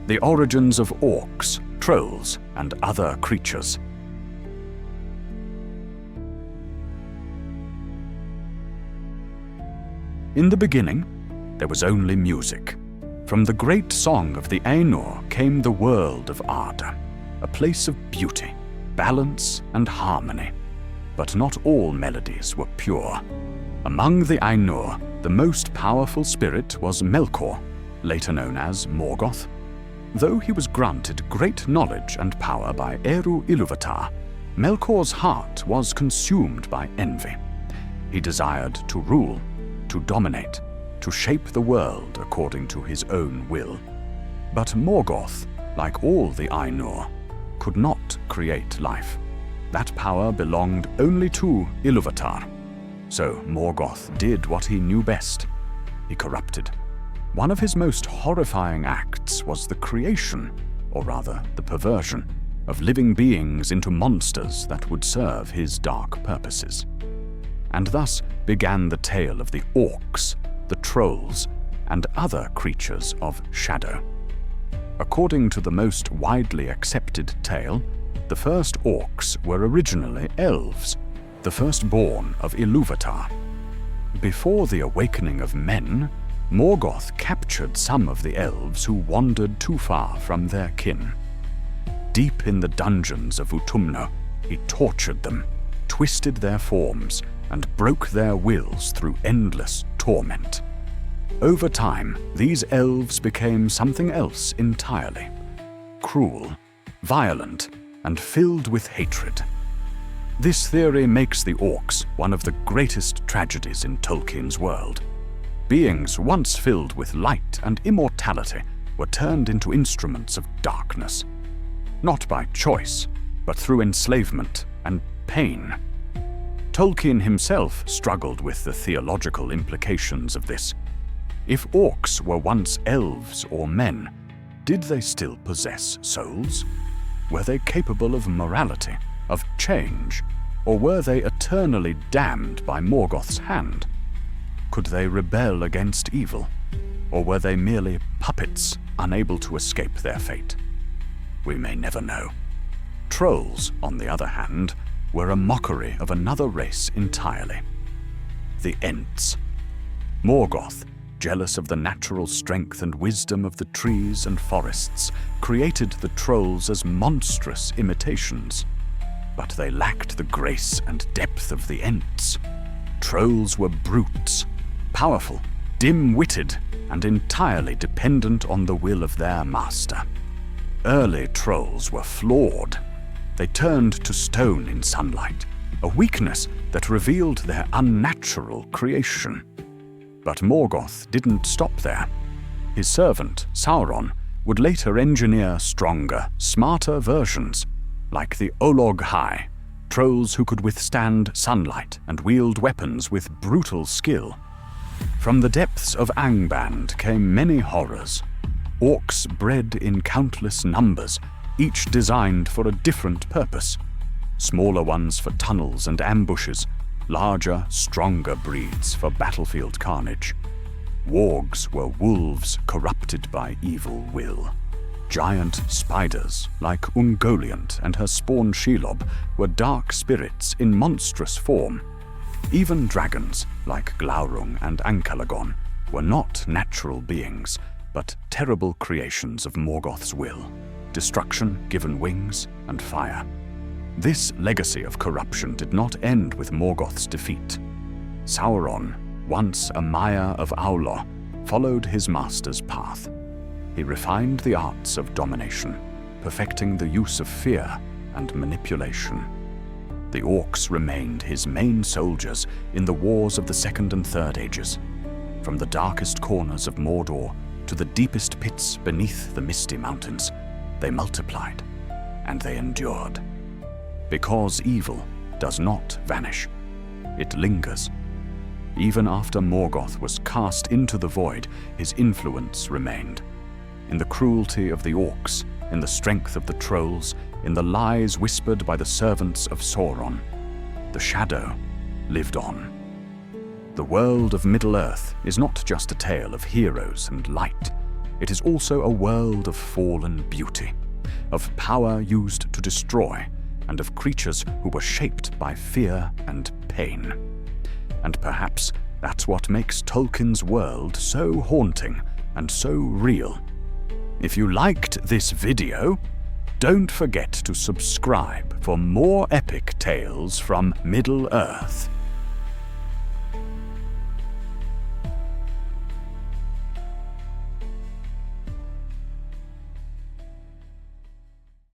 The origins of orcs, trolls, and other creatures. In the beginning, there was only music. From the great song of the Ainur came the world of Arda, a place of beauty, balance, and harmony. But not all melodies were pure. Among the Ainur, the most powerful spirit was Melkor, later known as Morgoth. Though he was granted great knowledge and power by Eru Ilúvatar, Melkor's heart was consumed by envy. He desired to rule, to dominate, to shape the world according to his own will. But Morgoth, like all the Ainur, could not create life. That power belonged only to Ilúvatar. So Morgoth did what he knew best. He corrupted. One of his most horrifying acts was the creation, or rather the perversion, of living beings into monsters that would serve his dark purposes. And thus began the tale of the orcs, the trolls, and other creatures of shadow. According to the most widely accepted tale, the first orcs were originally elves, the firstborn of Ilúvatar. Before the awakening of men, Morgoth captured some of the elves who wandered too far from their kin. Deep in the dungeons of Utumno, he tortured them, twisted their forms, and broke their wills through endless torment. Over time, these elves became something else entirely: cruel, violent, and filled with hatred. This theory makes the orcs one of the greatest tragedies in Tolkien's world. Beings once filled with light and immortality were turned into instruments of darkness, not by choice, but through enslavement and pain. Tolkien himself struggled with the theological implications of this. If orcs were once elves or men, did they still possess souls? Were they capable of morality, of change, or were they eternally damned by Morgoth's hand? Could they rebel against evil, or were they merely puppets unable to escape their fate? We may never know. Trolls, on the other hand, were a mockery of another race entirely: the Ents. Morgoth, jealous of the natural strength and wisdom of the trees and forests, created the trolls as monstrous imitations. But they lacked the grace and depth of the Ents. Trolls were brutes, powerful, dim-witted, and entirely dependent on the will of their master. Early trolls were flawed. They turned to stone in sunlight, a weakness that revealed their unnatural creation. But Morgoth didn't stop there. His servant, Sauron, would later engineer stronger, smarter versions, like the Olog-hai, trolls who could withstand sunlight and wield weapons with brutal skill. From the depths of Angband came many horrors. Orcs bred in countless numbers, each designed for a different purpose. Smaller ones for tunnels and ambushes, larger, stronger breeds for battlefield carnage. Wargs were wolves corrupted by evil will. Giant spiders, like Ungoliant and her spawn Shelob, were dark spirits in monstrous form. Even dragons, like Glaurung and Ankalagon, were not natural beings, but terrible creations of Morgoth's will, destruction given wings and fire. This legacy of corruption did not end with Morgoth's defeat. Sauron, once a Maya of Aulor, followed his master's path. He refined the arts of domination, perfecting the use of fear and manipulation. The orcs remained his main soldiers in the wars of the Second and Third Ages. From the darkest corners of Mordor to the deepest pits beneath the Misty Mountains, they multiplied and they endured. Because evil does not vanish, it lingers. Even after Morgoth was cast into the void, his influence remained. In the cruelty of the orcs, in the strength of the trolls, in the lies whispered by the servants of Sauron, the shadow lived on. The world of Middle-earth is not just a tale of heroes and light. it is also a world of fallen beauty, of power used to destroy, and of creatures who were shaped by fear and pain. And perhaps that's what makes Tolkien's world so haunting and so real. If you liked this video, don't forget to subscribe for more epic tales from Middle-earth.